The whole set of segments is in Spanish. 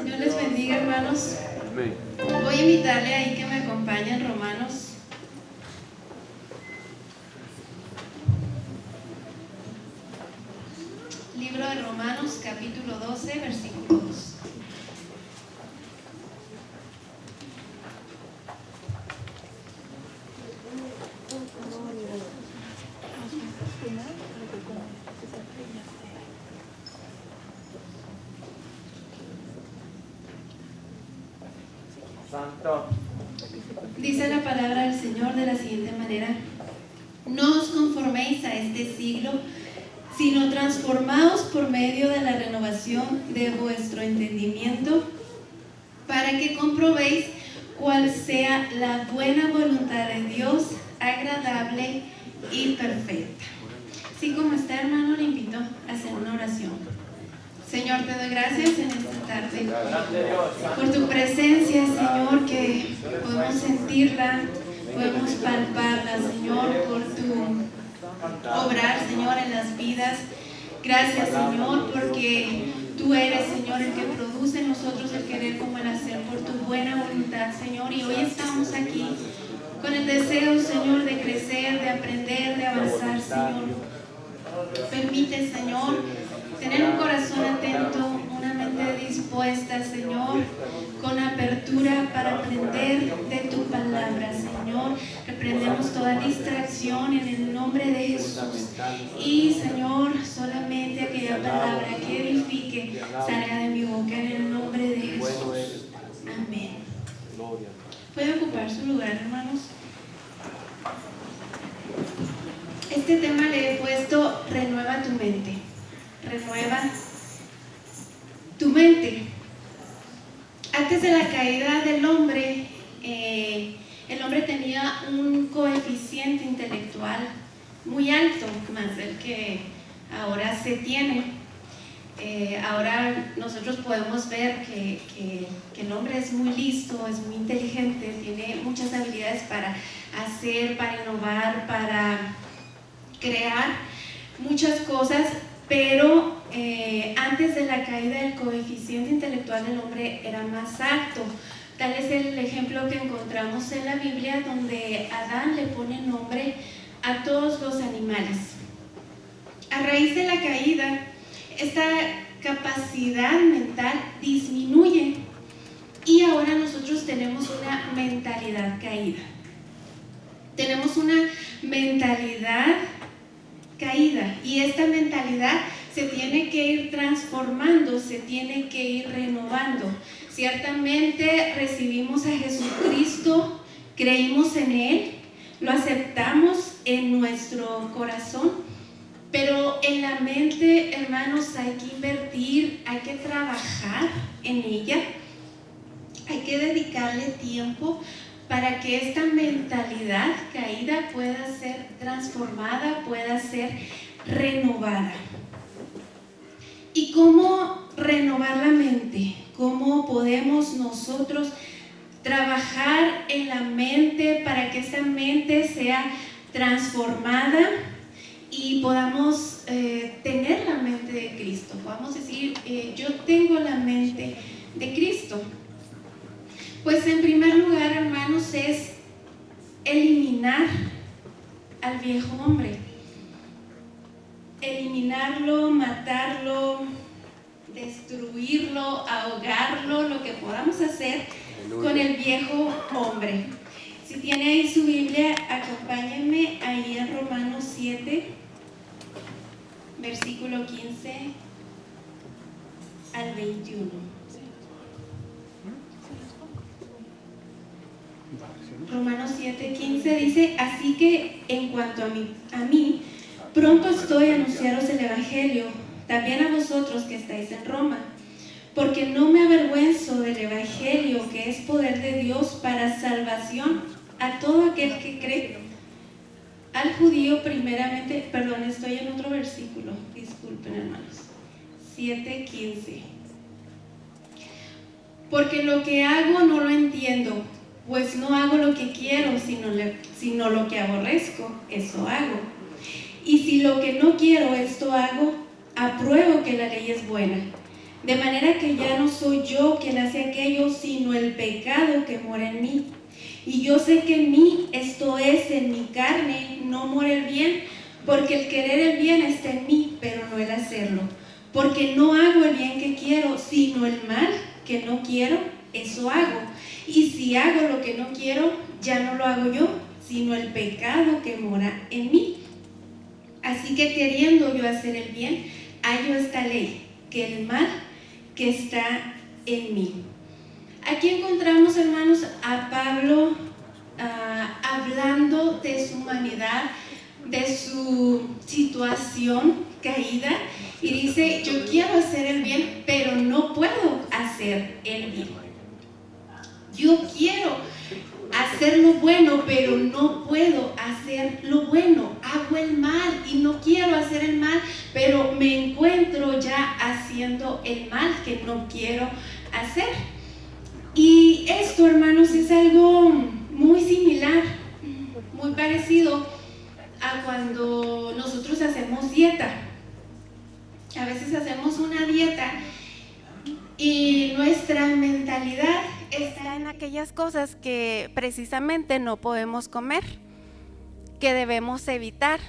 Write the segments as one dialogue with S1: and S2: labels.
S1: Dios les bendiga, hermanos.
S2: Amén.
S1: Voy a invitarle ahí que me acompañe en Romanos. Libro de Romanos, capítulo 12, versículo 2.
S2: Santo.
S1: Dice la palabra del Señor de la siguiente manera: no os conforméis a este siglo, sino transformaos por medio de la renovación de vuestro entendimiento, para que comprobéis cuál sea la buena voluntad de Dios, agradable y perfecta. Así como está, hermano, le invito a hacer una oración. Señor, te doy gracias en esta tarde por tu presencia, Señor, que podemos sentirla, podemos palparla, Señor, por tu obrar, Señor, en las vidas. Gracias, Señor, porque tú eres, Señor, el que produce en nosotros el querer como el hacer por tu buena voluntad, Señor. Y hoy estamos aquí con el deseo, Señor, de crecer, de aprender, de avanzar, Señor. Permite, Señor, tener un corazón atento, una mente dispuesta, Señor, con apertura para aprender de tu palabra, Señor. Reprendemos toda distracción en el nombre de Jesús. Y, Señor, solamente aquella palabra que edifique salga de mi boca en el nombre de Jesús. Amén. ¿Puede ocupar su lugar, hermanos? Este tema le he puesto: renueva tu mente. Renueva tu mente. Antes de la caída del hombre, el hombre tenía un coeficiente intelectual muy alto, más del que ahora se tiene. Ahora nosotros podemos ver que el hombre es muy listo, es muy inteligente, tiene muchas habilidades para hacer, para innovar, para crear muchas cosas, pero antes de la caída el coeficiente intelectual del hombre era más alto. Tal es el ejemplo que encontramos en la Biblia, donde Adán le pone nombre a todos los animales. A raíz de la caída, esta capacidad mental disminuye y ahora nosotros tenemos una mentalidad caída. Tenemos una mentalidad caída y esta mentalidad se tiene que ir transformando, se tiene que ir renovando. Ciertamente recibimos a Jesucristo, creímos en Él, lo aceptamos en nuestro corazón, pero en la mente, hermanos, hay que invertir, hay que trabajar en ella, hay que dedicarle tiempo para que esta mentalidad caída pueda ser transformada, pueda ser renovada. ¿Y cómo renovar la mente? ¿Cómo podemos nosotros trabajar en la mente para que esta mente sea transformada y podamos tener la mente de Cristo? Podamos decir, yo tengo la mente de Cristo. Pues en primer lugar, hermanos, es eliminar al viejo hombre. Eliminarlo, matarlo, destruirlo, ahogarlo, lo que podamos hacer con el viejo hombre. Si tiene ahí su Biblia, acompáñenme ahí en Romanos 7, versículo 15 al 21. Romanos 7:15 dice: así que en cuanto a mí, pronto estoy a anunciaros el Evangelio, también a vosotros que estáis en Roma, porque no me avergüenzo del Evangelio, que es poder de Dios para salvación a todo aquel que cree, al judío primeramente. Perdón, estoy en otro versículo, disculpen, hermanos. 7:15. Porque lo que hago no lo entiendo, pues no hago lo que quiero, sino lo que aborrezco, eso hago. Y si lo que no quiero, esto hago, apruebo que la ley es buena. De manera que ya no soy yo quien hace aquello, sino el pecado que mora en mí. Y yo sé que en mí, esto es, en mi carne, no mora el bien, porque el querer el bien está en mí, pero no el hacerlo. Porque no hago el bien que quiero, sino el mal que no quiero, eso hago. Y si hago lo que no quiero, ya no lo hago yo, sino el pecado que mora en mí. Así que queriendo yo hacer el bien, hallo esta ley, que el mal que está en mí. Aquí encontramos, hermanos, a Pablo hablando de su humanidad, de su situación caída, y dice: yo quiero hacer el bien, pero no puedo hacer el bien. Yo quiero hacer lo bueno, pero no puedo hacer lo bueno. Hago el mal y no quiero hacer el mal, pero me encuentro ya haciendo el mal que no quiero hacer. Y esto, hermanos, es algo muy similar, muy parecido a cuando nosotros hacemos dieta. A veces hacemos una dieta y nuestra mentalidad está en aquellas cosas que precisamente no podemos comer, que debemos evitar.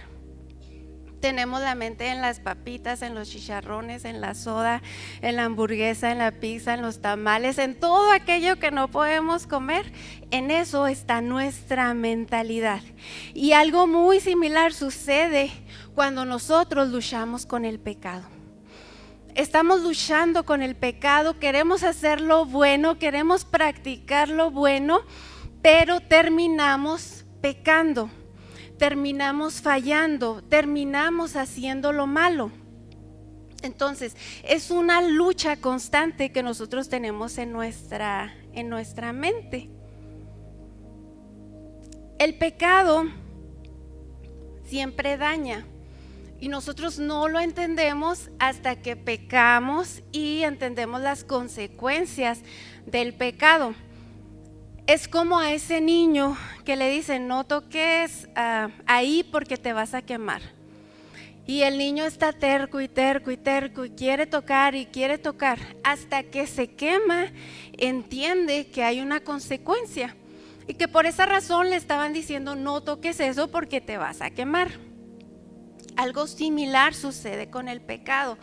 S1: Tenemos la mente en las papitas, en los chicharrones, en la soda, en la hamburguesa, en la pizza, en los tamales, en todo aquello que no podemos comer. En eso está nuestra mentalidad. Y algo muy similar sucede cuando nosotros luchamos con el pecado. Estamos luchando con el pecado, queremos hacer lo bueno, queremos practicar lo bueno, pero terminamos pecando. Terminamos fallando, terminamos haciendo lo malo. Entonces, es una lucha constante que nosotros tenemos en nuestra mente. El pecado siempre daña y nosotros no lo entendemos hasta que pecamos y entendemos las consecuencias del pecado. Es como a ese niño que le dicen: no toques ahí porque te vas a quemar. Y el niño está terco y terco y terco y quiere tocar hasta que se quema, entiende que hay una consecuencia y que por esa razón le estaban diciendo: no toques eso porque te vas a quemar. Algo similar sucede con el pecado.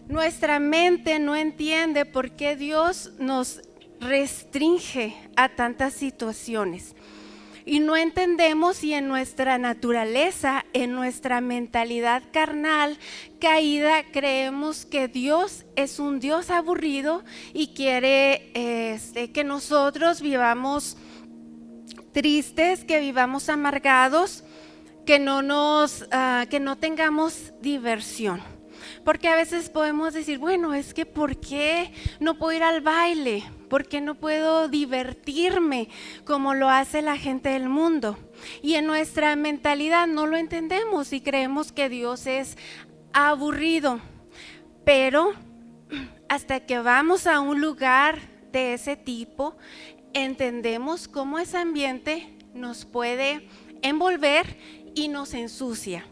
S1: Nuestra mente no entiende por qué Dios nos restringe a tantas situaciones y no entendemos si en nuestra naturaleza, en nuestra mentalidad carnal caída, creemos que Dios es un Dios aburrido y quiere que nosotros vivamos tristes, que vivamos amargados, que no tengamos diversión. Porque a veces podemos decir: bueno, es que ¿por qué no puedo ir al baile? ¿Por qué no puedo divertirme como lo hace la gente del mundo? Y en nuestra mentalidad no lo entendemos y creemos que Dios es aburrido. Pero hasta que vamos a un lugar de ese tipo, entendemos cómo ese ambiente nos puede envolver y nos ensucia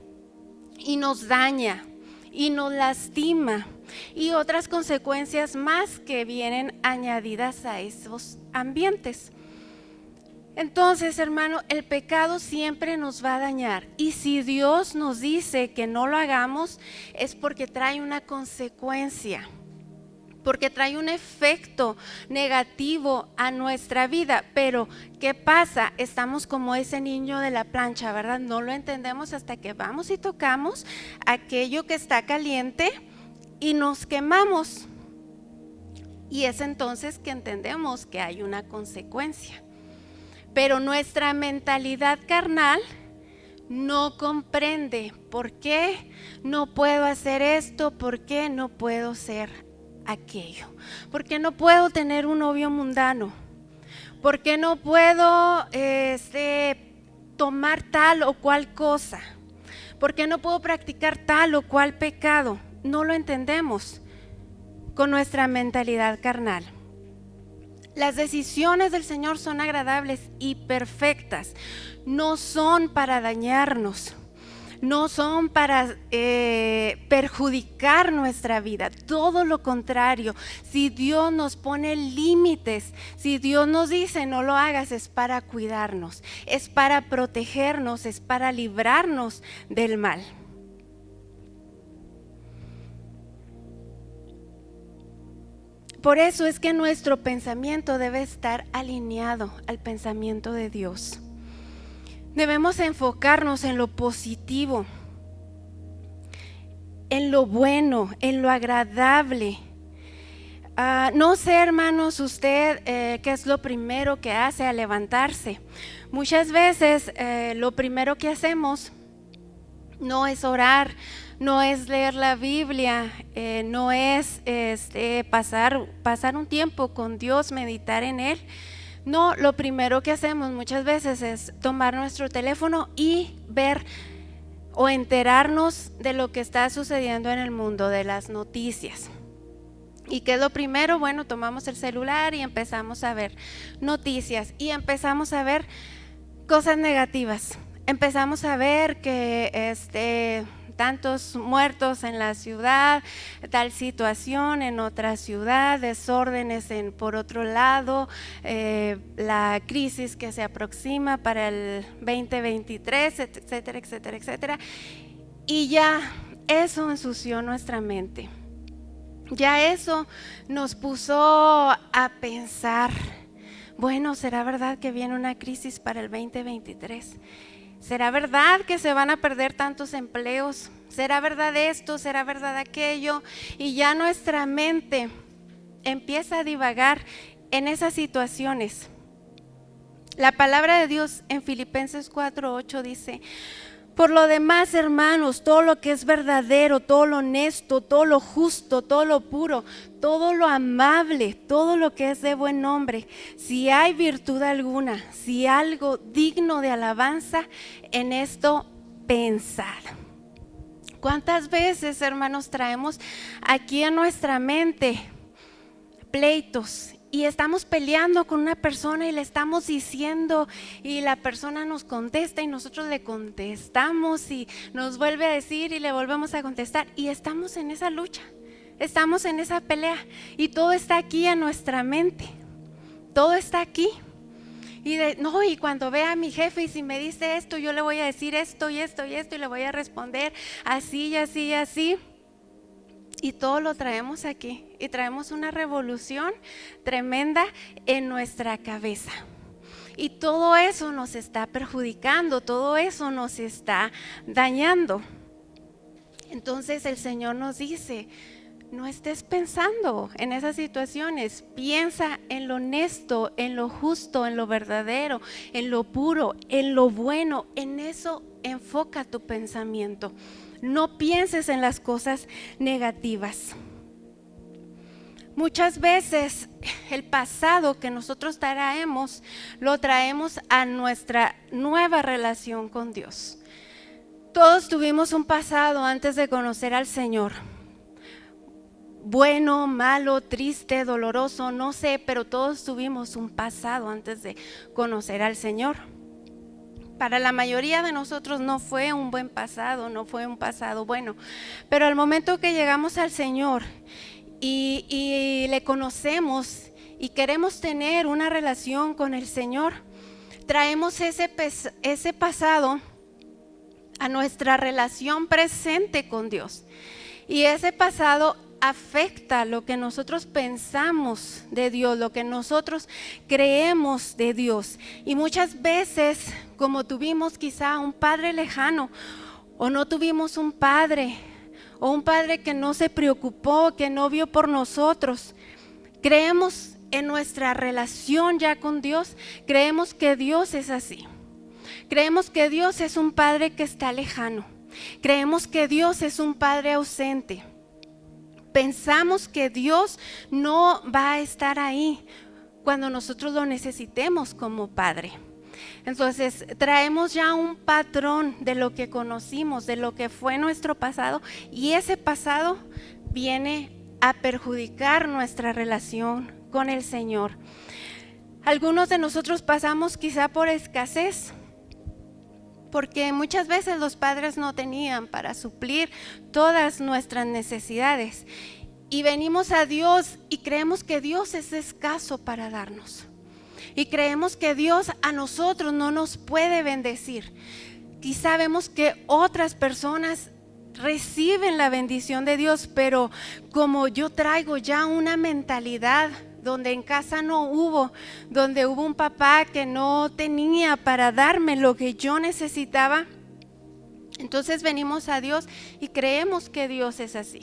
S1: y nos daña y nos lastima y otras consecuencias más que vienen añadidas a esos ambientes. Entonces, hermano, el pecado siempre nos va a dañar, y si Dios nos dice que no lo hagamos es porque trae una consecuencia, porque trae un efecto negativo a nuestra vida. Pero ¿qué pasa? Estamos como ese niño de la plancha, ¿verdad? No lo entendemos hasta que vamos y tocamos aquello que está caliente y nos quemamos. Y es entonces que entendemos que hay una consecuencia. Pero nuestra mentalidad carnal no comprende por qué no puedo hacer esto, por qué no puedo ser aquello, por qué no puedo tener un novio mundano, por qué no puedo tomar tal o cual cosa, por qué no puedo practicar tal o cual pecado. No lo entendemos con nuestra mentalidad carnal. Las decisiones del Señor son agradables y perfectas, no son para dañarnos.
S2: no son para perjudicar nuestra vida, todo lo contrario. Si Dios nos pone límites, si Dios nos dice no lo hagas, es para cuidarnos, es para protegernos, es para librarnos del mal. Por eso es que nuestro pensamiento debe estar alineado al pensamiento de Dios. Debemos enfocarnos en lo positivo, en lo bueno, en lo agradable. No sé, hermanos, usted qué es lo primero que hace al levantarse. Muchas veces lo primero que hacemos no es orar, no es leer la Biblia, no es pasar un tiempo con Dios, meditar en Él. No, lo primero que hacemos muchas veces es tomar nuestro teléfono y ver o enterarnos de lo que está sucediendo en el mundo, de las noticias. ¿Y qué es lo primero? Bueno, tomamos el celular y empezamos a ver noticias y empezamos a ver cosas negativas. Empezamos a ver que tantos muertos en la ciudad, tal situación en otra ciudad, desórdenes por otro lado, la crisis que se aproxima para el 2023, etcétera, etcétera, etcétera. Y ya eso ensució nuestra mente. Ya eso nos puso a pensar, bueno, ¿será verdad que viene una crisis para el 2023? ¿Será verdad que se van a perder tantos empleos? ¿Será verdad esto? ¿Será verdad aquello? Y ya nuestra mente empieza a divagar en esas situaciones. La palabra de Dios en Filipenses 4:8 dice: por lo demás, hermanos, todo lo que es verdadero, todo lo honesto, todo lo justo, todo lo puro, todo lo amable, todo lo que es de buen nombre, si hay virtud alguna, si algo digno de alabanza, en esto pensad. ¿Cuántas veces, hermanos, traemos aquí en nuestra mente pleitos? Y estamos peleando con una persona y le estamos diciendo y la persona nos contesta y nosotros le contestamos y nos vuelve a decir y le volvemos a contestar y estamos en esa lucha, estamos en esa pelea y todo está aquí en nuestra mente, todo está aquí. Y cuando vea a mi jefe y si me dice esto, yo le voy a decir esto y esto y esto y le voy a responder así y así y así. Y todo lo traemos aquí y traemos una revolución tremenda en nuestra cabeza. Y todo eso nos está perjudicando, todo eso nos está dañando. Entonces el Señor nos dice, no estés pensando en esas situaciones, piensa en lo honesto, en lo justo, en lo verdadero, en lo puro, en lo bueno, en eso enfoca tu pensamiento. No pienses en las cosas negativas. Muchas veces el pasado que nosotros traemos, lo traemos a nuestra nueva relación con Dios. Todos tuvimos un pasado antes de conocer al Señor. Bueno, malo, triste, doloroso, no sé, pero todos tuvimos un pasado antes de conocer al Señor. Para la mayoría de nosotros no fue un buen pasado, no fue un pasado bueno, pero al momento que llegamos al Señor y le conocemos y queremos tener una relación con el Señor, traemos ese pasado a nuestra relación presente con Dios. Y ese pasado afecta lo que nosotros pensamos de Dios, lo que nosotros creemos de Dios. Y muchas veces, como tuvimos quizá un padre lejano, o no tuvimos un padre, o un padre que no se preocupó, que no vio por nosotros, creemos en nuestra relación ya con Dios, creemos que Dios es así. Creemos que Dios es un padre que está lejano. Creemos que Dios es un padre ausente. Pensamos que Dios no va a estar ahí cuando nosotros lo necesitemos como padre. Entonces traemos ya un patrón de lo que conocimos, de lo que fue nuestro pasado, y ese pasado viene a perjudicar nuestra relación con el Señor. Algunos de nosotros pasamos quizá por escasez. porque muchas veces los padres no tenían para suplir todas nuestras necesidades. Y venimos a Dios y creemos que Dios es escaso para darnos. Y creemos que Dios a nosotros no nos puede bendecir. Quizá vemos que otras personas reciben la bendición de Dios, pero como yo traigo ya una mentalidad donde en casa no hubo, donde hubo un papá que no tenía para darme lo que yo necesitaba, entonces venimos a Dios y creemos que Dios es así.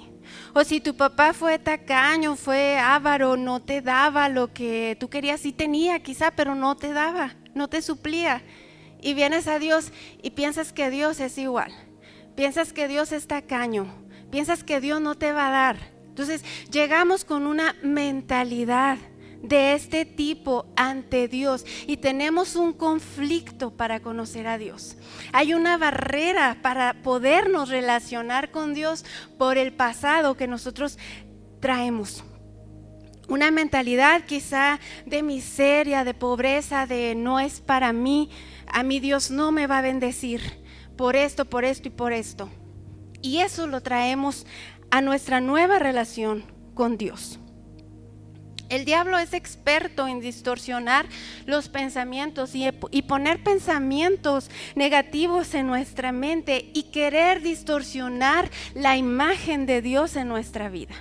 S2: O si tu papá fue tacaño, fue avaro, no te daba lo que tú querías, sí tenía quizá, pero no te daba, no te suplía. Y vienes a Dios y piensas que Dios es igual, piensas que Dios es tacaño, piensas que Dios no te va a dar. Entonces llegamos con una mentalidad de este tipo ante Dios y tenemos un conflicto para conocer a Dios. Hay una barrera para podernos relacionar con Dios por el pasado que nosotros traemos. Una mentalidad quizá de miseria, de pobreza, de no es para mí, a mí Dios no me va a bendecir por esto y por esto. Y eso lo traemos a nuestra nueva relación con Dios. El diablo es experto en distorsionar los pensamientos y poner pensamientos negativos en nuestra mente y querer distorsionar la imagen de Dios en nuestra vida.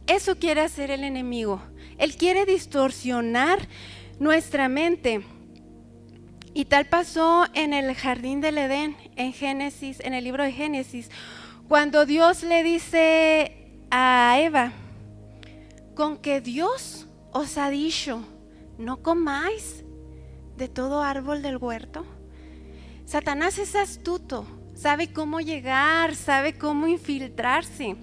S2: Eso quiere hacer el enemigo. Él quiere distorsionar nuestra mente. Y tal pasó en el jardín del Edén, en Génesis, en el libro de Génesis, cuando Dios le dice a Eva, con que Dios os ha dicho, no comáis de todo árbol del huerto. Satanás es astuto, sabe cómo llegar, sabe cómo infiltrarse,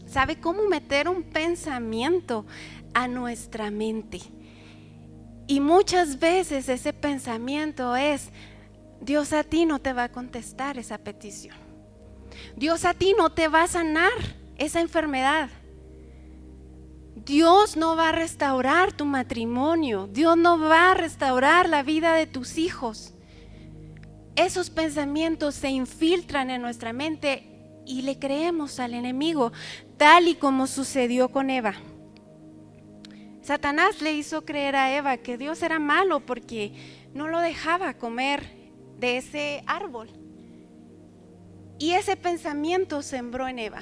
S2: sabe cómo meter un pensamiento a nuestra mente. Y muchas veces ese pensamiento es, Dios a ti no te va a contestar esa petición. Dios a ti no te va a sanar esa enfermedad. Dios no va a restaurar tu matrimonio. Dios no va a restaurar la vida de tus hijos. Esos pensamientos se infiltran en nuestra mente y le creemos al enemigo, tal y como sucedió con Eva. Satanás le hizo creer a Eva que Dios era malo porque no lo dejaba comer de ese árbol. Y ese pensamiento sembró en Eva.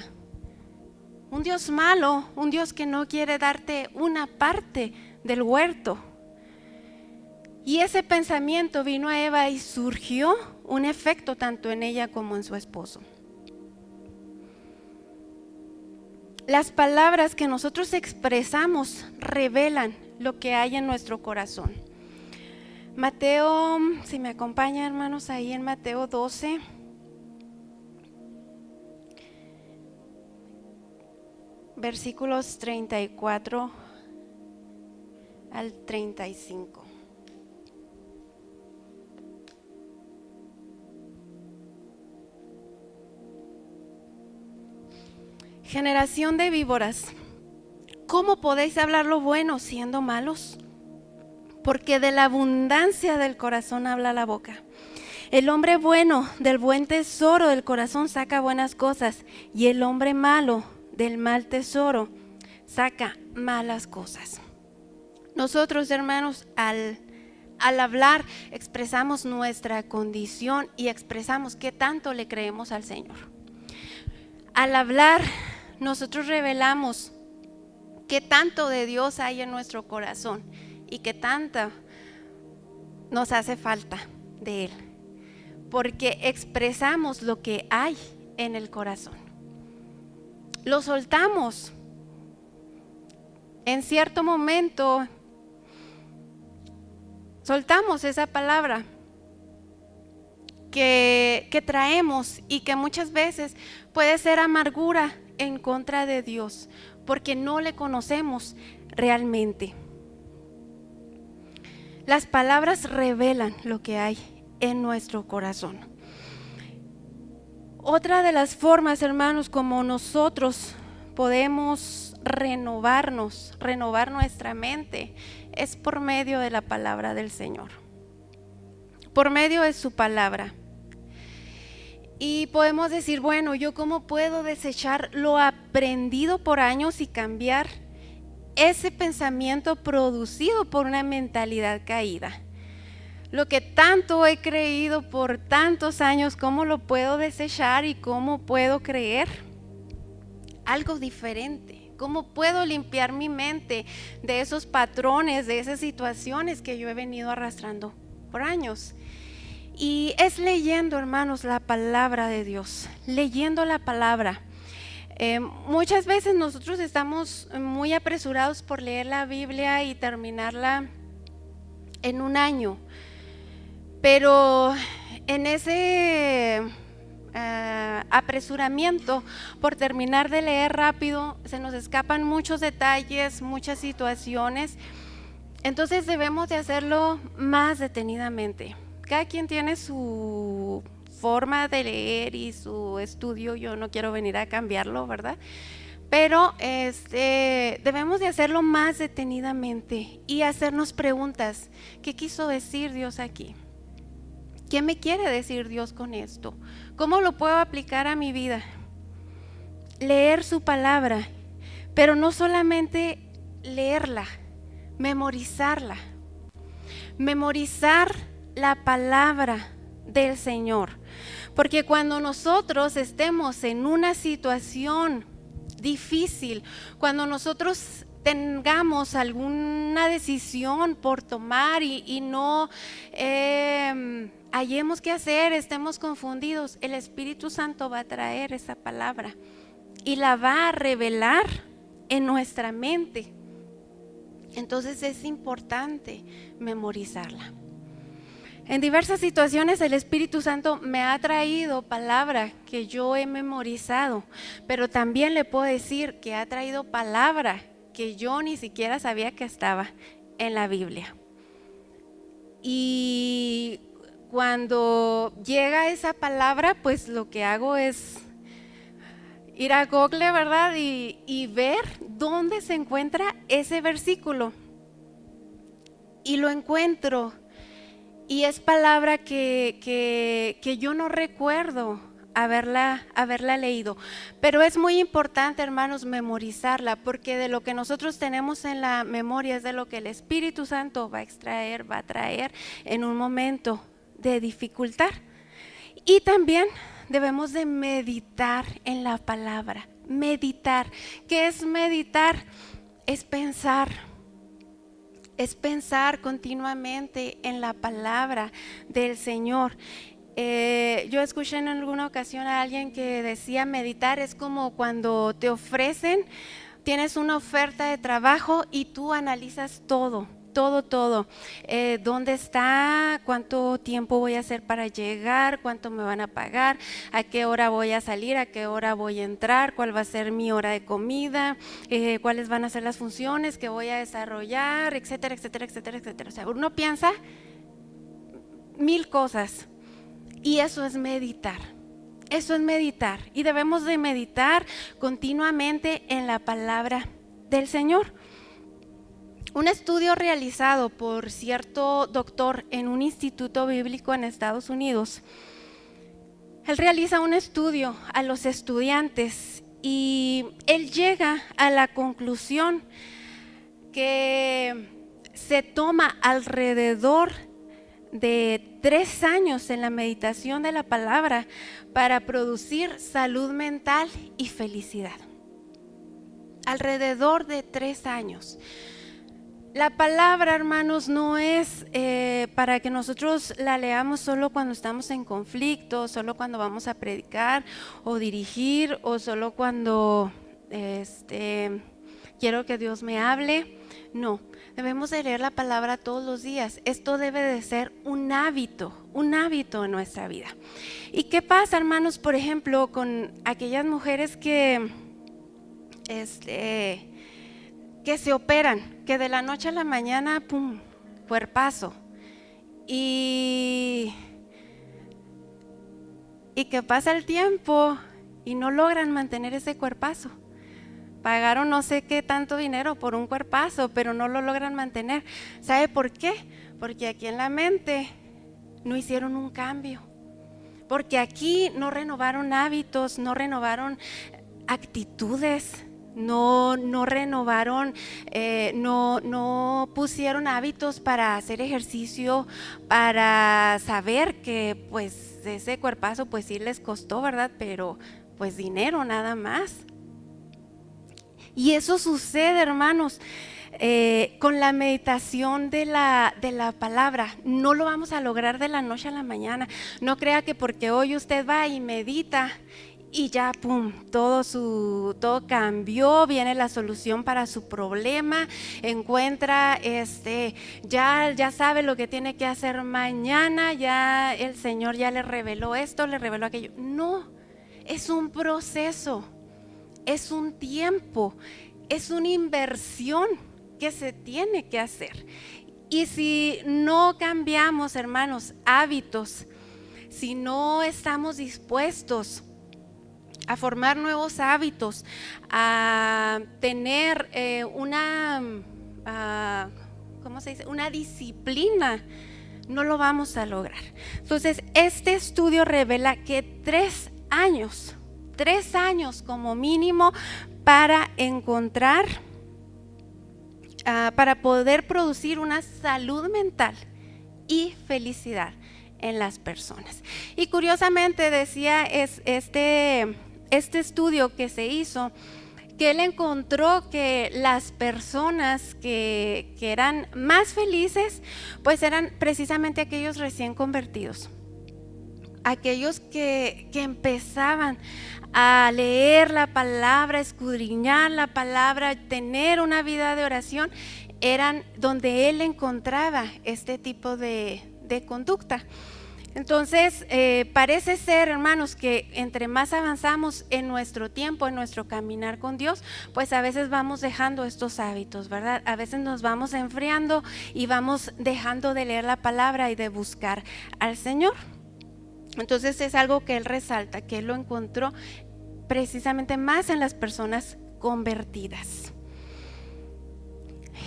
S2: Un Dios malo, un Dios que no quiere darte una parte del huerto. Y ese pensamiento vino a Eva y surgió un efecto tanto en ella como en su esposo. Las palabras que nosotros expresamos revelan lo que hay en nuestro corazón. Mateo, si me acompañan hermanos, ahí en Mateo 12. Versículos 34 al 35. Generación de víboras, ¿cómo podéis hablar lo bueno siendo malos? Porque de la abundancia del corazón habla la boca. El hombre bueno del buen tesoro del corazón saca buenas cosas, y el hombre malo del mal tesoro saca malas cosas. Nosotros, hermanos, al hablar expresamos nuestra condición y expresamos qué tanto le creemos al Señor. Al hablar nosotros revelamos qué tanto de Dios hay en nuestro corazón y qué tanta nos hace falta de Él, porque expresamos lo que hay en el corazón. Lo soltamos. En cierto momento soltamos esa palabra que traemos y que muchas veces puede ser amargura en contra de Dios, porque no le conocemos realmente. Las palabras revelan lo que hay en nuestro corazón. Otra de las formas, hermanos, como nosotros podemos renovar nuestra mente, es por medio de la palabra del Señor. por medio de su palabra. Y podemos decir, bueno, ¿yo cómo puedo desechar lo aprendido por años y cambiar ese pensamiento producido por una mentalidad caída? Lo que tanto he creído por tantos años, ¿cómo lo puedo desechar y cómo puedo creer algo diferente? ¿Cómo puedo limpiar mi mente de esos patrones, de esas situaciones que yo he venido arrastrando por años? Y es leyendo, hermanos, la palabra de Dios, leyendo la palabra. Muchas veces nosotros estamos muy apresurados por leer la Biblia y terminarla en un año, pero en ese apresuramiento por terminar de leer rápido se nos escapan muchos detalles, muchas situaciones. Entonces debemos de hacerlo más detenidamente. Cada quien tiene su forma de leer y su estudio, yo no quiero venir a cambiarlo, ¿verdad? Pero debemos de hacerlo más detenidamente y hacernos preguntas. ¿Qué quiso decir Dios aquí? ¿Qué me quiere decir Dios con esto? ¿Cómo lo puedo aplicar a mi vida? Leer su palabra, pero no solamente leerla, memorizarla. Memorizar la palabra del Señor, porque cuando nosotros estemos en una situación difícil, cuando nosotros tengamos alguna decisión por tomar y no hallemos qué hacer, estemos confundidos, el Espíritu Santo va a traer esa palabra y la va a revelar en nuestra mente. Entonces es importante memorizarla. En diversas situaciones el Espíritu Santo me ha traído palabra que yo he memorizado, pero también le puedo decir que ha traído palabra que yo ni siquiera sabía que estaba en la Biblia. Y cuando llega esa palabra, pues lo que hago es ir a Google, ¿verdad? Y ver dónde se encuentra ese versículo. Y lo encuentro. Y es palabra que yo no recuerdo haberla leído. Pero es muy importante, hermanos, memorizarla, porque de lo que nosotros tenemos en la memoria es de lo que el Espíritu Santo va a extraer, va a traer en un momento de dificultad. Y también debemos de meditar en la palabra. Meditar. ¿Qué es meditar? Es pensar. Es pensar continuamente en la palabra del Señor. Yo escuché en alguna ocasión a alguien que decía meditar es como cuando te ofrecen, tienes una oferta de trabajo y tú analizas todo. ¿Dónde está? ¿Cuánto tiempo voy a hacer para llegar? ¿Cuánto me van a pagar? ¿A qué hora voy a salir? ¿A qué hora voy a entrar? ¿Cuál va a ser mi hora de comida? ¿Cuáles van a ser las funciones que voy a desarrollar? Etcétera, etcétera, etcétera, etcétera. O sea, uno piensa 1000 cosas y eso es meditar. Eso es meditar y debemos de meditar continuamente en la palabra del Señor. Un estudio realizado por cierto doctor en un instituto bíblico en Estados Unidos, él realiza un estudio a los estudiantes y él llega a la conclusión que se toma alrededor de 3 años en la meditación de la palabra para producir salud mental y felicidad. Alrededor de 3 años. La palabra, hermanos, no es para que nosotros la leamos solo cuando estamos en conflicto, solo cuando vamos a predicar o dirigir, o solo cuando quiero que Dios me hable. No, debemos de leer la palabra todos los días. Esto debe de ser un hábito en nuestra vida. ¿Y qué pasa, hermanos, por ejemplo, con aquellas mujeres que se operan, que de la noche a la mañana, pum, cuerpazo, y que pasa el tiempo y no logran mantener ese cuerpazo? Pagaron no sé qué tanto dinero por un cuerpazo, pero no lo logran mantener. ¿Sabe por qué? Porque aquí en la mente no hicieron un cambio. Porque aquí no renovaron hábitos, no renovaron actitudes, no renovaron, no pusieron hábitos para hacer ejercicio, para saber que pues ese cuerpazo pues sí les costó, ¿verdad? Pero pues dinero nada más. Y eso sucede, hermanos, con la meditación de la palabra. No lo vamos a lograr de la noche a la mañana. No crea que porque hoy usted va y medita y ya, pum, todo cambió, viene la solución para su problema, encuentra, ya sabe lo que tiene que hacer mañana, ya el Señor ya le reveló esto, le reveló aquello. No, es un proceso, es un tiempo, es una inversión que se tiene que hacer. Y si no cambiamos, hermanos, hábitos, si no estamos dispuestos a formar nuevos hábitos, a tener una disciplina, no lo vamos a lograr. Entonces, este estudio revela que 3 años como mínimo para encontrar, para poder producir una salud mental y felicidad en las personas. Y curiosamente decía este estudio que se hizo, que él encontró que las personas que eran más felices, pues eran precisamente aquellos recién convertidos, aquellos que empezaban a leer la palabra, escudriñar la palabra, tener una vida de oración, eran donde él encontraba este tipo de conducta. Entonces, parece ser, hermanos, que entre más avanzamos en nuestro tiempo, en nuestro caminar con Dios, pues a veces vamos dejando estos hábitos, ¿verdad? A veces nos vamos enfriando y vamos dejando de leer la palabra y de buscar al Señor. Entonces es algo que él resalta, que él lo encontró precisamente más en las personas convertidas.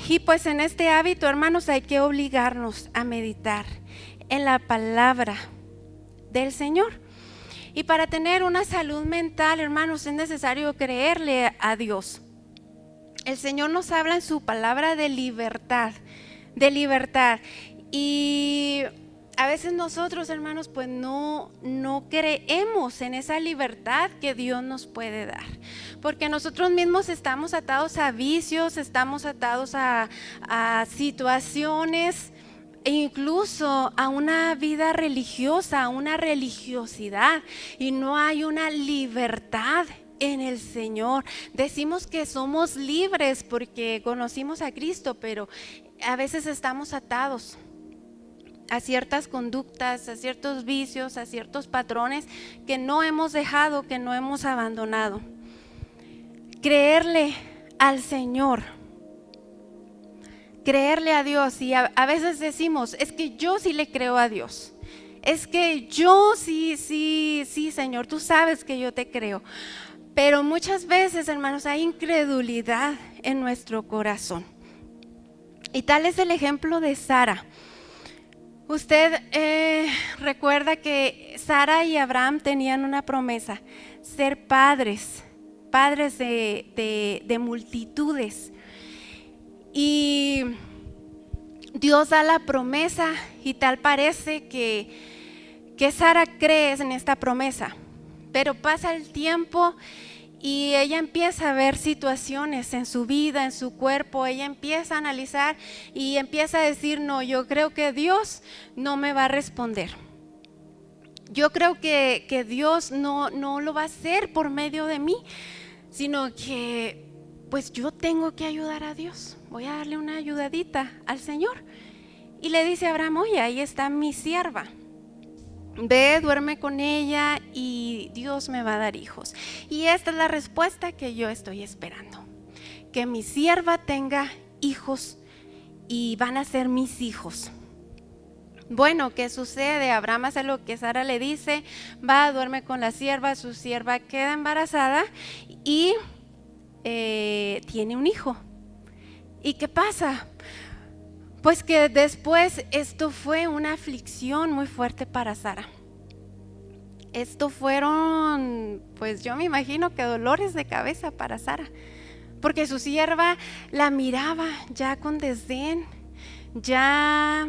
S2: Y pues en este hábito, hermanos, hay que obligarnos a meditar en la palabra del Señor. Y para tener una salud mental, hermanos, es necesario creerle a Dios. El Señor nos habla en su palabra de libertad. Y a veces nosotros, hermanos, pues no creemos en esa libertad que Dios nos puede dar, porque nosotros mismos estamos atados a vicios, estamos atados a situaciones, e incluso a una vida religiosa, a una religiosidad, y no hay una libertad en el Señor. Decimos que somos libres porque conocimos a Cristo, pero a veces estamos atados a ciertas conductas, a ciertos vicios, a ciertos patrones que no hemos dejado, que no hemos abandonado. Creerle al Señor, creerle a Dios. Y a veces decimos, es que yo sí le creo a Dios, es que yo sí, Señor, tú sabes que yo te creo. Pero muchas veces, hermanos, hay incredulidad en nuestro corazón. Y tal es el ejemplo de Sara. Usted recuerda que Sara y Abraham tenían una promesa: ser padres de multitudes. Y Dios da la promesa, y tal parece que Sara cree en esta promesa, pero pasa el tiempo y ella empieza a ver situaciones en su vida, en su cuerpo. Ella empieza a analizar y empieza a decir, no, yo creo que Dios no me va a responder. Yo creo que Dios no lo va a hacer por medio de mí, sino que pues yo tengo que ayudar a Dios. Voy a darle una ayudadita al Señor. Y le dice a Abraham, oye, ahí está mi sierva. Ve, duerme con ella y Dios me va a dar hijos. Y esta es la respuesta que yo estoy esperando: que mi sierva tenga hijos y van a ser mis hijos. Bueno, ¿qué sucede? Abraham hace lo que Sara le dice, va, duerme con la sierva, su sierva queda embarazada y tiene un hijo. ¿Y qué pasa? pues que después esto fue una aflicción muy fuerte para Sara. Esto fueron, pues yo me imagino que dolores de cabeza para Sara, porque su sierva la miraba ya con desdén, ya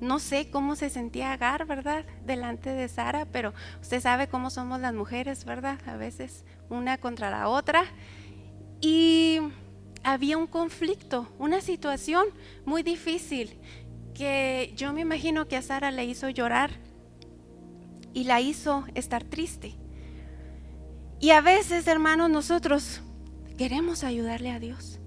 S2: no sé cómo se sentía Agar, ¿verdad? Delante de Sara, pero usted sabe cómo somos las mujeres, ¿verdad? A veces una contra la otra. Y había un conflicto, una situación muy difícil que yo me imagino que a Sara le hizo llorar y la hizo estar triste. Y a veces, hermanos, nosotros queremos ayudarle a Dios.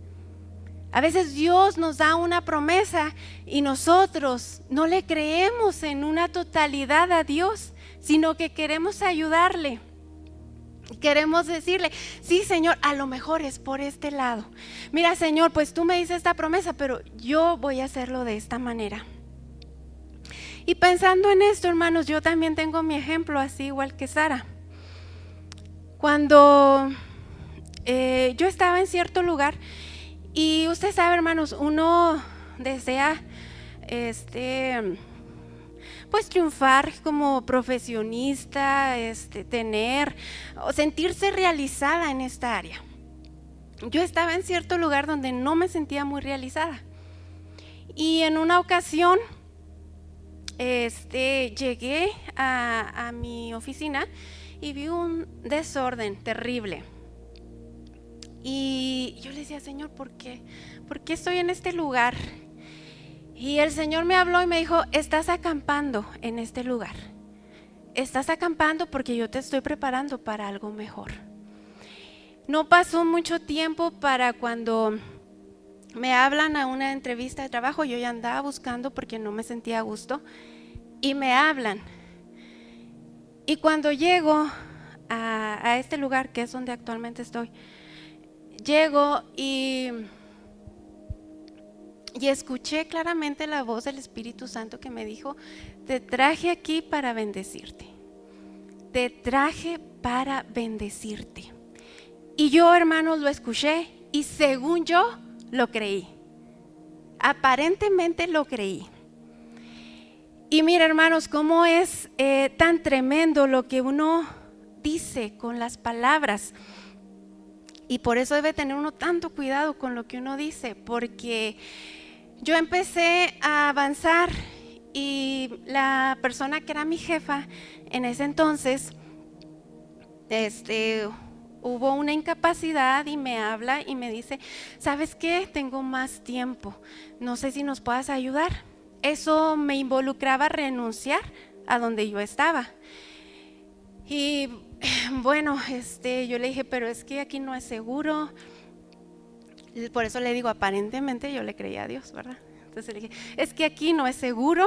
S2: A veces Dios nos da una promesa y nosotros no le creemos en una totalidad a Dios, sino que queremos ayudarle. Queremos decirle, sí, Señor, a lo mejor es por este lado. Mira, Señor, pues tú me dices esta promesa, pero yo voy a hacerlo de esta manera. Y pensando en esto, hermanos, yo también tengo mi ejemplo así igual que Sara. Cuando yo estaba en cierto lugar y usted sabe, hermanos, uno desea pues triunfar como profesionista, tener o sentirse realizada en esta área. Yo estaba en cierto lugar donde no me sentía muy realizada. Y en una ocasión llegué a mi oficina y vi un desorden terrible. Y yo le decía, Señor, ¿por qué? ¿Por qué estoy en este lugar? Y el Señor me habló y me dijo, estás acampando en este lugar. Estás acampando porque yo te estoy preparando para algo mejor. No pasó mucho tiempo para cuando me hablan a una entrevista de trabajo. Yo ya andaba buscando porque no me sentía a gusto. Y me hablan. Y cuando llego a este lugar, que es donde actualmente estoy, llego y escuché claramente la voz del Espíritu Santo que me dijo, te traje aquí para bendecirte. Te traje para bendecirte. Y yo, hermanos, lo escuché y según yo, lo creí. Aparentemente lo creí. Y mira, hermanos, cómo es tan tremendo lo que uno dice con las palabras. Y por eso debe tener uno tanto cuidado con lo que uno dice, porque yo empecé a avanzar y la persona que era mi jefa en ese entonces, hubo una incapacidad y me habla y me dice, ¿sabes qué? Tengo más tiempo, no sé si nos puedas ayudar. Eso me involucraba renunciar a donde yo estaba. Y bueno, yo le dije, pero es que aquí no es seguro. Por eso le digo, aparentemente yo le creía a Dios, ¿verdad? Entonces le dije, es que aquí no es seguro,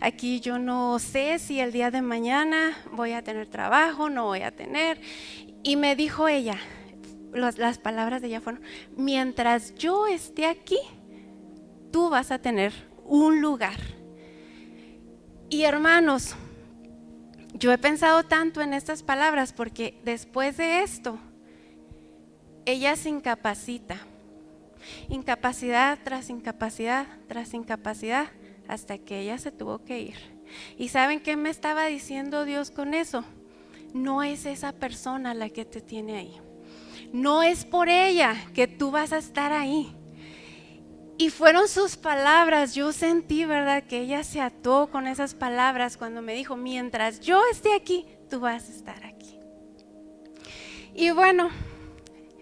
S2: aquí yo no sé si el día de mañana voy a tener trabajo, no voy a tener. Y me dijo ella, las palabras de ella fueron, mientras yo esté aquí, tú vas a tener un lugar. Y hermanos, yo he pensado tanto en estas palabras porque después de esto, ella se incapacita. Incapacidad tras incapacidad tras incapacidad hasta que ella se tuvo que ir. ¿Y saben qué me estaba diciendo Dios con eso? No es esa persona la que te tiene ahí. No es por ella que tú vas a estar ahí. Y fueron sus palabras. Yo sentí, ¿verdad?, que ella se ató con esas palabras cuando me dijo, mientras yo esté aquí, tú vas a estar aquí. Y bueno,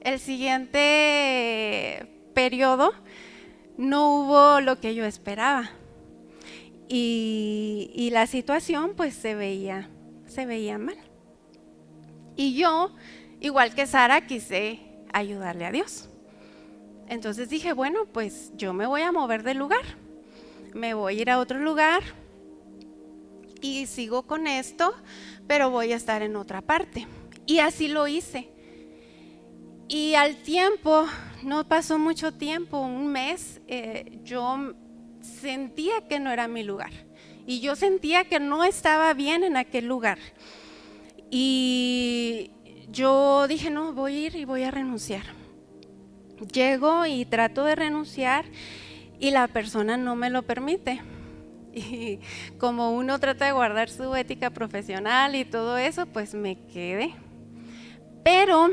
S2: el siguiente periodo no hubo lo que yo esperaba y la situación pues se veía mal. Y yo, igual que Sara, quise ayudarle a Dios. Entonces dije, bueno, pues yo me voy a mover del lugar, me voy a ir a otro lugar y sigo con esto, pero voy a estar en otra parte. Y así lo hice. Y al tiempo, no pasó mucho tiempo, un mes, yo sentía que no era mi lugar. Y yo sentía que no estaba bien en aquel lugar. Y yo dije, no, voy a ir y voy a renunciar. Llego y trato de renunciar y la persona no me lo permite. Y como uno trata de guardar su ética profesional y todo eso, pues me quedé. Pero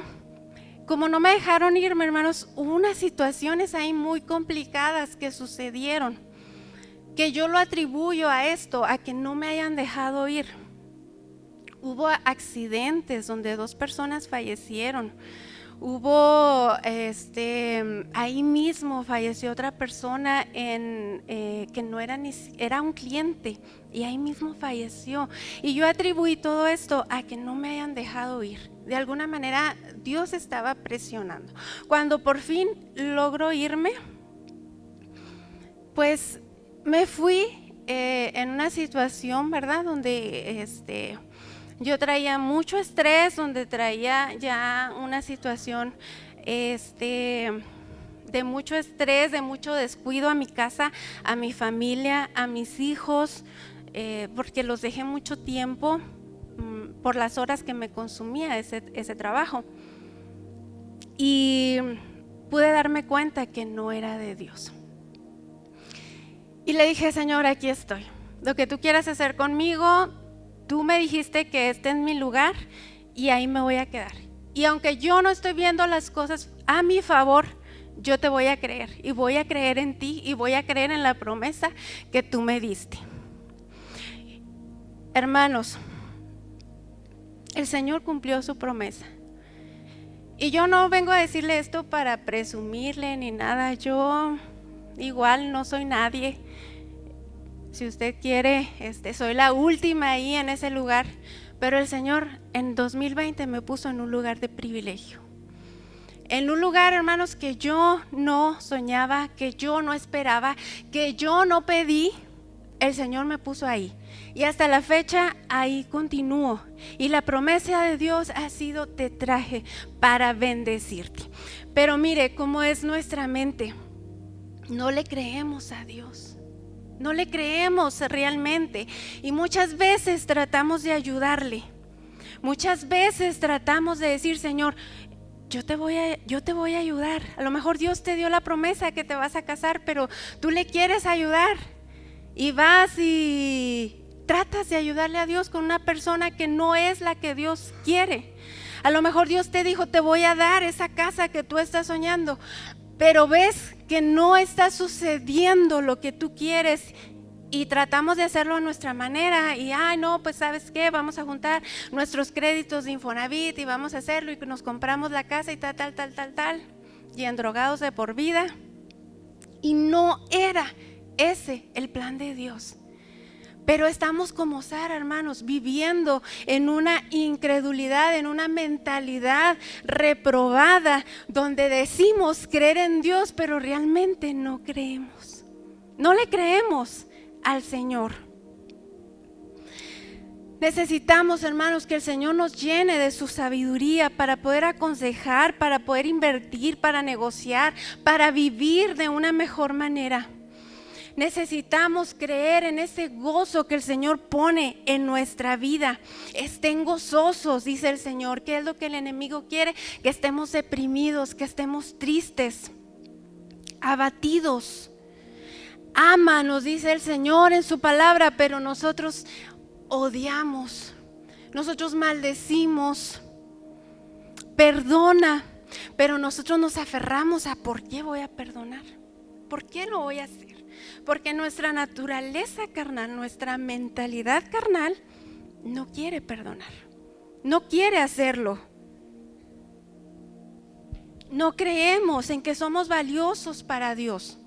S2: como no me dejaron irme, hermanos, hubo unas situaciones ahí muy complicadas que sucedieron, que yo lo atribuyo a esto, a que no me hayan dejado ir. Hubo accidentes donde 2 personas fallecieron. Hubo, ahí mismo falleció otra persona que no era era un cliente, y ahí mismo falleció. Y yo atribuí todo esto a que no me hayan dejado ir. De alguna manera Dios estaba presionando. Cuando por fin logro irme, pues me fui en una situación, ¿verdad? Donde yo traía mucho estrés, donde traía ya una situación de mucho estrés, de mucho descuido a mi casa, a mi familia, a mis hijos, porque los dejé mucho tiempo por las horas que me consumía ese trabajo. Y pude darme cuenta que no era de Dios. Y le dije: Señor, aquí estoy. Lo que tú quieras hacer conmigo, tú me dijiste que este es mi lugar y ahí me voy a quedar. Y aunque yo no estoy viendo las cosas a mi favor, yo te voy a creer y voy a creer en ti y voy a creer en la promesa que tú me diste. Hermanos, el Señor cumplió su promesa. Y yo no vengo a decirle esto para presumirle ni nada. Yo igual no soy nadie. Si usted quiere, soy la última ahí en ese lugar. Pero el Señor en 2020 me puso en un lugar de privilegio. En un lugar, hermanos, que yo no soñaba, que yo no esperaba, que yo no pedí. El Señor me puso ahí. Y hasta la fecha ahí continúo. Y la promesa de Dios ha sido: te traje para bendecirte. Pero mire cómo es nuestra mente. No le creemos a Dios. No le creemos realmente. Y muchas veces tratamos de ayudarle. Muchas veces tratamos de decir: Señor, yo te voy a ayudar. A lo mejor Dios te dio la promesa que te vas a casar, pero tú le quieres ayudar. Y vas y tratas de ayudarle a Dios con una persona que no es la que Dios quiere. A lo mejor Dios te dijo: te voy a dar esa casa que tú estás soñando, pero ves que no está sucediendo lo que tú quieres y tratamos de hacerlo a nuestra manera y no, pues ¿sabes qué? Vamos a juntar nuestros créditos de Infonavit y vamos a hacerlo y nos compramos la casa y tal y endrogados de por vida. Y no era ese el plan de Dios. Pero estamos como Sara, hermanos, viviendo en una incredulidad, en una mentalidad reprobada, donde decimos creer en Dios, pero realmente no creemos. No le creemos al Señor. Necesitamos, hermanos, que el Señor nos llene de su sabiduría para poder aconsejar, para poder invertir, para negociar, para vivir de una mejor manera. Necesitamos creer en ese gozo que el Señor pone en nuestra vida. Estén gozosos, dice el Señor. ¿Qué es lo que el enemigo quiere? Que estemos deprimidos, que estemos tristes, abatidos. Ama, nos dice el Señor en su palabra, pero nosotros odiamos, nosotros maldecimos. Perdona, pero nosotros nos aferramos a: ¿por qué voy a perdonar? ¿Por qué lo voy a hacer? Porque nuestra naturaleza carnal, nuestra mentalidad carnal no quiere perdonar, no quiere hacerlo. No creemos en que somos valiosos para Dios,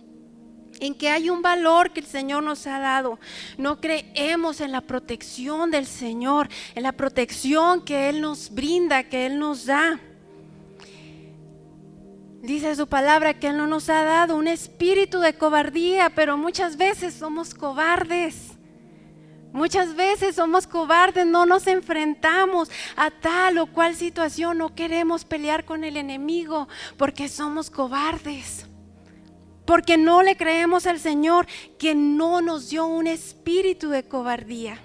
S2: en que hay un valor que el Señor nos ha dado. No creemos en la protección del Señor, en la protección que Él nos brinda, que Él nos da. Dice su palabra que Él no nos ha dado un espíritu de cobardía, pero muchas veces somos cobardes. Muchas veces somos cobardes, no nos enfrentamos a tal o cual situación, no queremos pelear con el enemigo porque somos cobardes. Porque no le creemos al Señor, que no nos dio un espíritu de cobardía.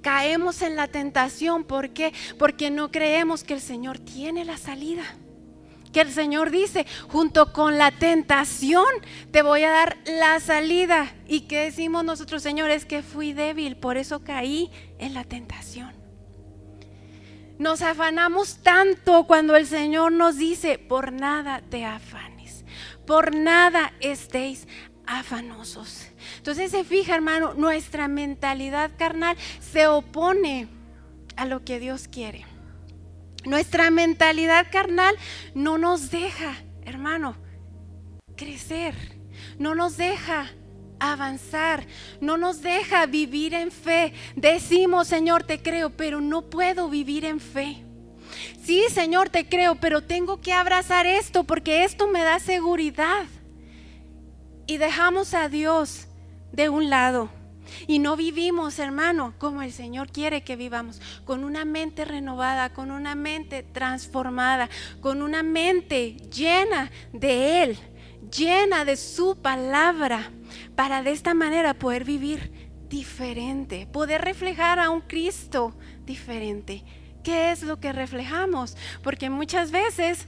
S2: Caemos en la tentación, ¿por qué? Porque no creemos que el Señor tiene la salida, que el Señor dice, junto con la tentación te voy a dar la salida. ¿Y qué decimos nosotros, Señor? Es que fui débil, por eso caí en la tentación. Nos afanamos tanto cuando el Señor nos dice, por nada te afanes, por nada estéis afanosos. Entonces se fija, hermano, nuestra mentalidad carnal se opone a lo que Dios quiere. Nuestra mentalidad carnal no nos deja, hermano, crecer, no nos deja avanzar, no nos deja vivir en fe. Decimos, Señor, te creo, pero no puedo vivir en fe. Sí, Señor, te creo, pero tengo que abrazar esto porque esto me da seguridad. Y dejamos a Dios de un lado. Y no vivimos, hermano, como el Señor quiere que vivamos, con una mente renovada, con una mente transformada, con una mente llena de Él, llena de su palabra, para de esta manera poder vivir diferente, poder reflejar a un Cristo diferente. ¿Qué es lo que reflejamos? Porque muchas veces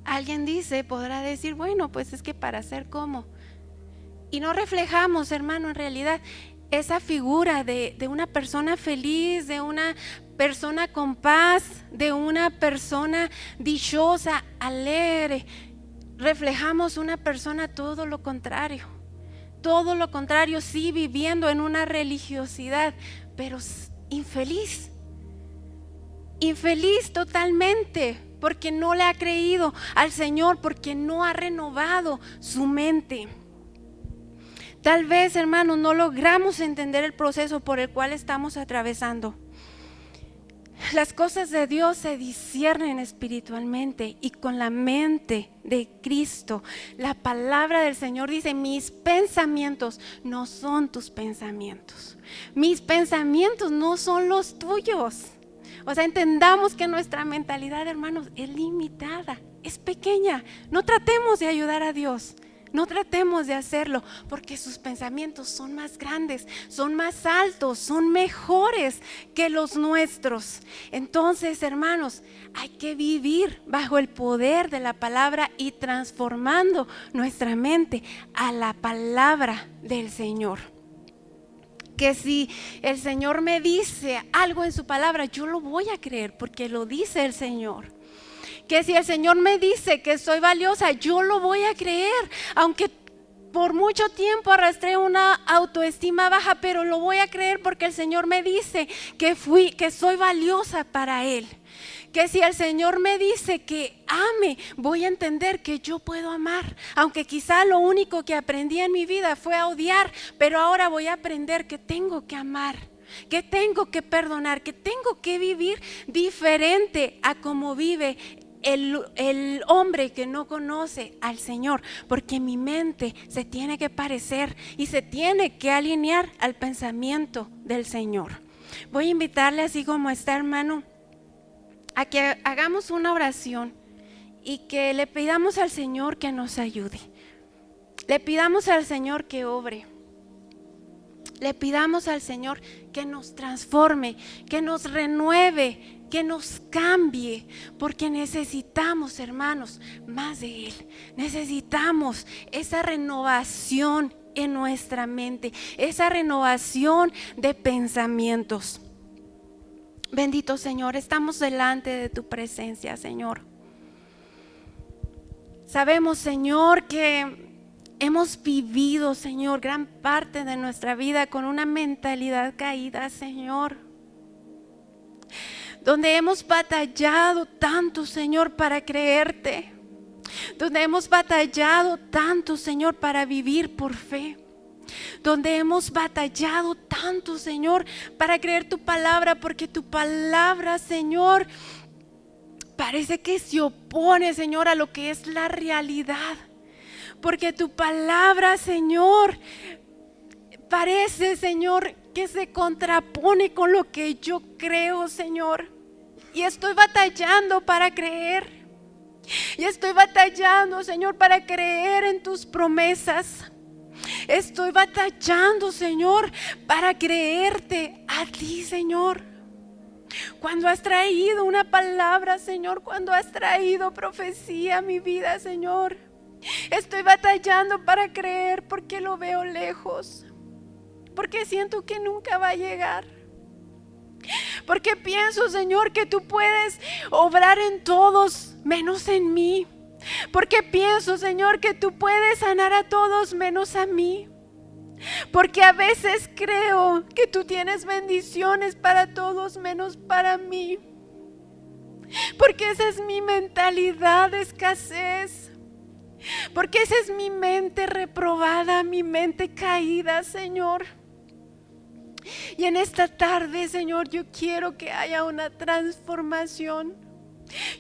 S2: alguien podrá decir, bueno, pues es que para ser como... Y no reflejamos, hermano, en realidad esa figura de una persona feliz, de una persona con paz, de una persona dichosa, alegre. Reflejamos una persona todo lo contrario, sí, viviendo en una religiosidad, pero infeliz totalmente, porque no le ha creído al Señor, porque no ha renovado su mente. Tal vez, hermanos, no logramos entender el proceso por el cual estamos atravesando. Las cosas de Dios se disciernen espiritualmente y con la mente de Cristo. La palabra del Señor dice, mis pensamientos no son tus pensamientos. Mis pensamientos no son los tuyos. O sea, entendamos que nuestra mentalidad, hermanos, es limitada, es pequeña. No tratemos de ayudar a Dios. No tratemos de hacerlo, porque sus pensamientos son más grandes, son más altos, son mejores que los nuestros. Entonces, hermanos, hay que vivir bajo el poder de la palabra y transformando nuestra mente a la palabra del Señor. Que si el Señor me dice algo en su palabra, yo lo voy a creer porque lo dice el Señor. Que si el Señor me dice que soy valiosa, yo lo voy a creer, aunque por mucho tiempo arrastré una autoestima baja, pero lo voy a creer porque el Señor me dice que soy valiosa para Él. Que si el Señor me dice que ame, voy a entender que yo puedo amar, aunque quizá lo único que aprendí en mi vida fue a odiar, pero ahora voy a aprender que tengo que amar, que tengo que perdonar, que tengo que vivir diferente a como vive el hombre que no conoce al Señor, porque mi mente se tiene que parecer y se tiene que alinear al pensamiento del Señor. Voy a invitarle, así como está, hermano, a que hagamos una oración y que le pidamos al Señor que nos ayude. Le pidamos al Señor que obre. Le pidamos al Señor que nos transforme, que nos renueve, que nos cambie, porque necesitamos, hermanos, más de Él. Necesitamos esa renovación en nuestra mente, esa renovación de pensamientos. Bendito Señor, estamos delante de tu presencia, Señor. Sabemos, Señor, que hemos vivido, Señor, gran parte de nuestra vida con una mentalidad caída, Señor, donde hemos batallado tanto, Señor, para creerte, donde hemos batallado tanto, Señor, para vivir por fe, donde hemos batallado tanto, Señor, para creer tu palabra, porque tu palabra, Señor, parece que se opone, Señor, a lo que es la realidad. Porque tu palabra, Señor, parece, Señor, que se contrapone con lo que yo creo, Señor. Y estoy batallando para creer. Y estoy batallando, Señor, para creer en tus promesas. Estoy batallando, Señor, para creerte a ti, Señor. cuando has traído una palabra, Señor, cuando has traído profecía a mi vida, Señor. Estoy batallando para creer porque lo veo lejos, porque siento que nunca va a llegar. Porque pienso, Señor, que tú puedes obrar en todos menos en mí. Porque pienso, Señor, que tú puedes sanar a todos menos a mí. Porque a veces creo que tú tienes bendiciones para todos menos para mí. Porque esa es mi mentalidad de escasez. Porque esa es mi mente reprobada, mi mente caída, Señor. Y en esta tarde, Señor, yo quiero que haya una transformación.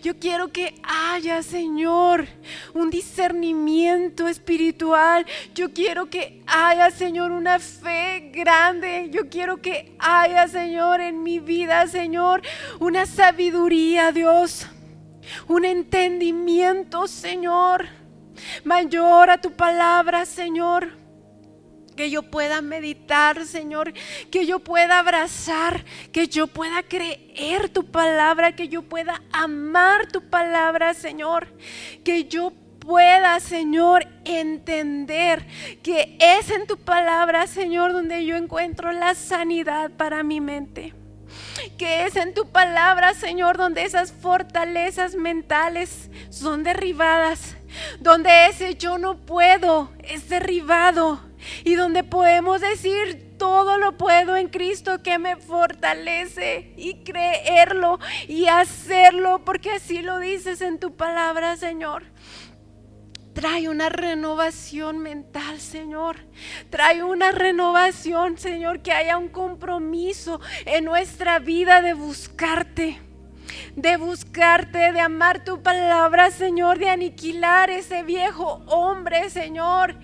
S2: Yo quiero que haya, Señor, un discernimiento espiritual. Yo quiero que haya, Señor, una fe grande. Yo quiero que haya, Señor, en mi vida, Señor, una sabiduría, Dios, un entendimiento, Señor, mayor a tu palabra, Señor. Que yo pueda meditar, Señor, que yo pueda abrazar, que yo pueda creer tu palabra, que yo pueda amar tu palabra, Señor, que yo pueda, Señor, entender que es en tu palabra, Señor, donde yo encuentro la sanidad para mi mente. Que es en tu palabra, Señor, donde esas fortalezas mentales son derribadas, donde ese yo no puedo es derribado. Y donde podemos decir todo lo puedo en Cristo que me fortalece, y creerlo y hacerlo, porque así lo dices en tu palabra, Señor. Trae una renovación mental, Señor. Trae una renovación, Señor, que haya un compromiso en nuestra vida de buscarte. De buscarte, de amar tu palabra, Señor, de aniquilar ese viejo hombre, Señor.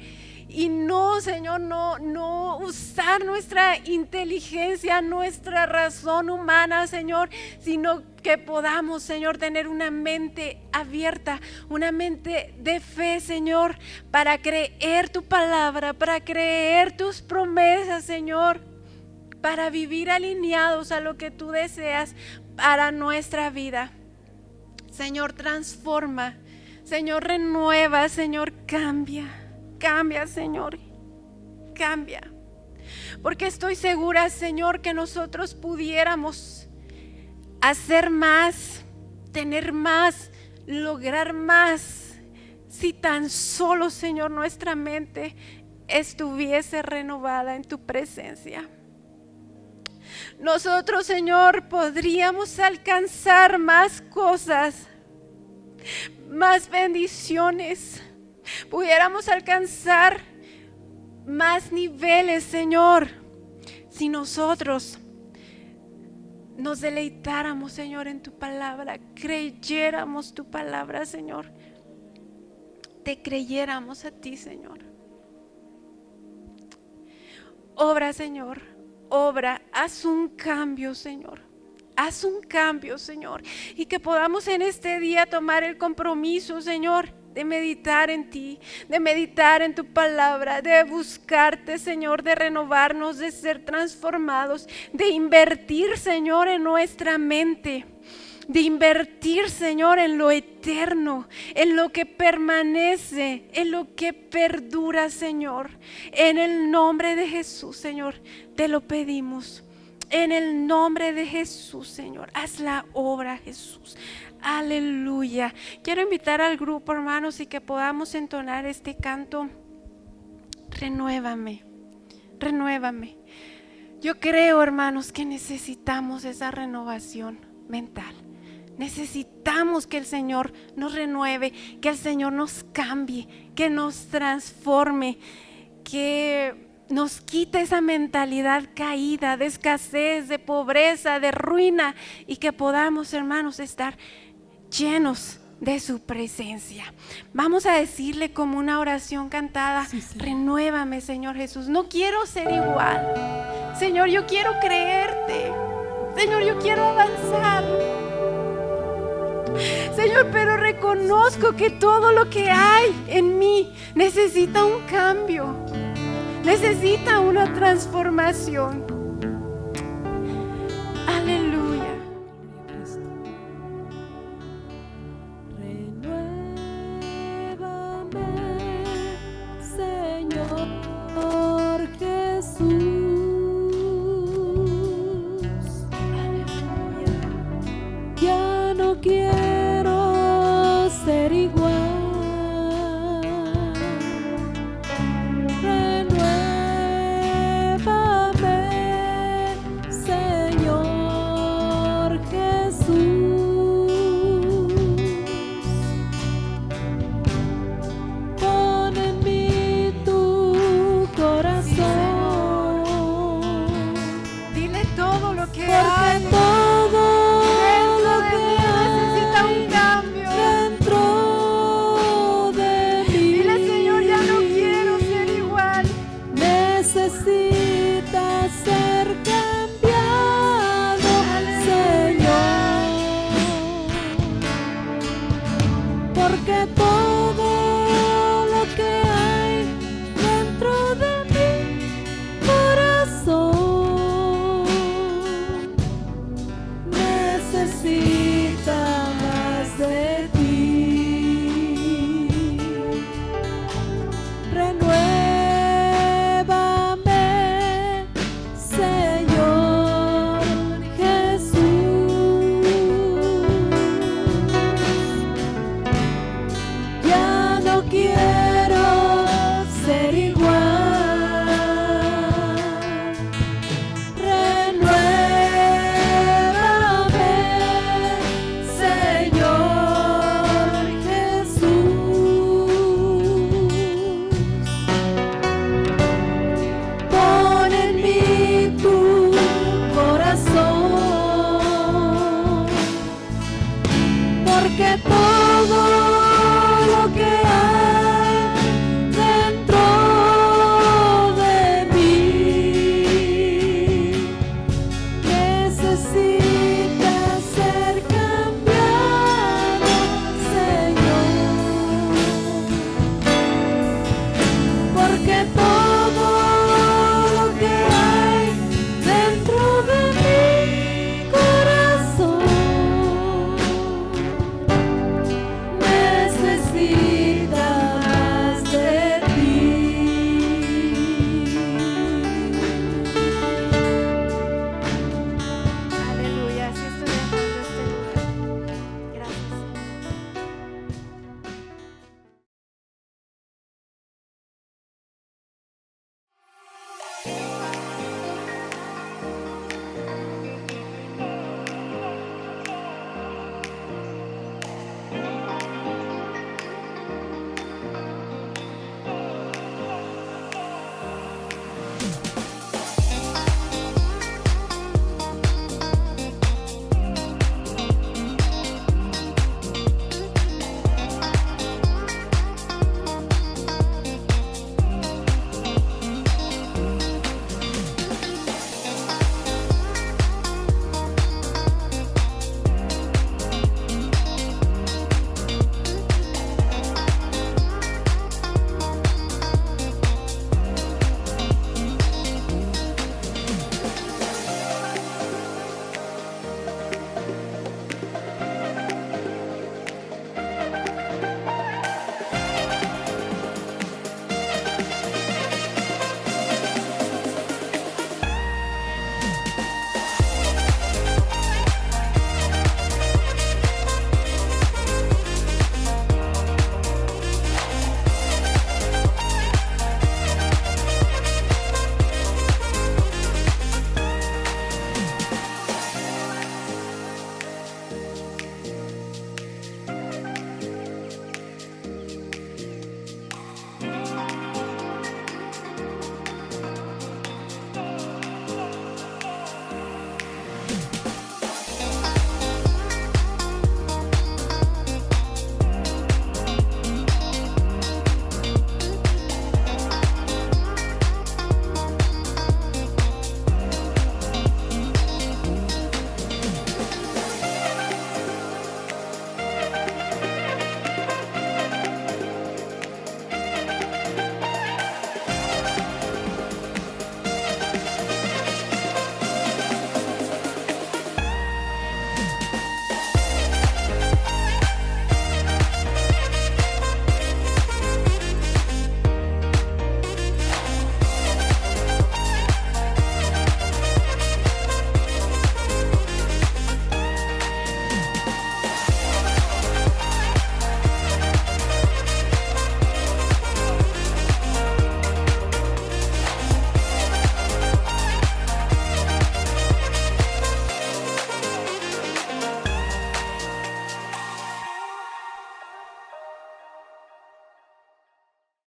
S2: Y no, Señor, no usar nuestra inteligencia, nuestra razón humana, Señor, sino que podamos, Señor, tener una mente abierta, una mente de fe, Señor, para creer tu palabra, para creer tus promesas, Señor, para vivir alineados a lo que tú deseas para nuestra vida. Señor, transforma, Señor, renueva, Señor, cambia. Cambia, Señor, cambia. Porque estoy segura, Señor, que nosotros pudiéramos hacer más, tener más, lograr más, si tan solo, Señor, nuestra mente estuviese renovada en tu presencia. Nosotros, Señor, podríamos alcanzar más cosas, más bendiciones. Pudiéramos alcanzar más niveles, Señor, si nosotros nos deleitáramos, Señor, en tu palabra, creyéramos tu palabra, Señor, te creyéramos a ti, Señor. Obra, Señor, obra, haz un cambio, Señor. Haz un cambio, Señor, y que podamos en este día tomar el compromiso, Señor, de meditar en ti, de meditar en tu palabra, de buscarte, Señor, de renovarnos, de ser transformados, de invertir, Señor, en nuestra mente, de invertir, Señor, en lo eterno, en lo que permanece, en lo que perdura, Señor. En el nombre de Jesús, Señor, te lo pedimos. En el nombre de Jesús, Señor, haz la obra, Jesús. Aleluya. Quiero invitar al grupo, hermanos, y que podamos entonar este canto. Renuévame, renuévame. Yo creo, hermanos, que necesitamos esa renovación mental. Necesitamos que el Señor nos renueve, que el Señor nos cambie, que nos transforme, que nos quite esa mentalidad caída de escasez, de pobreza, de ruina, y que podamos, hermanos, estar llenos de su presencia. Vamos a decirle como una oración cantada: sí, renuévame, Señor Jesús. No quiero ser igual, Señor, yo quiero creerte, Señor, yo quiero avanzar, Señor, pero reconozco que todo lo que hay en mí necesita un cambio, necesita una transformación.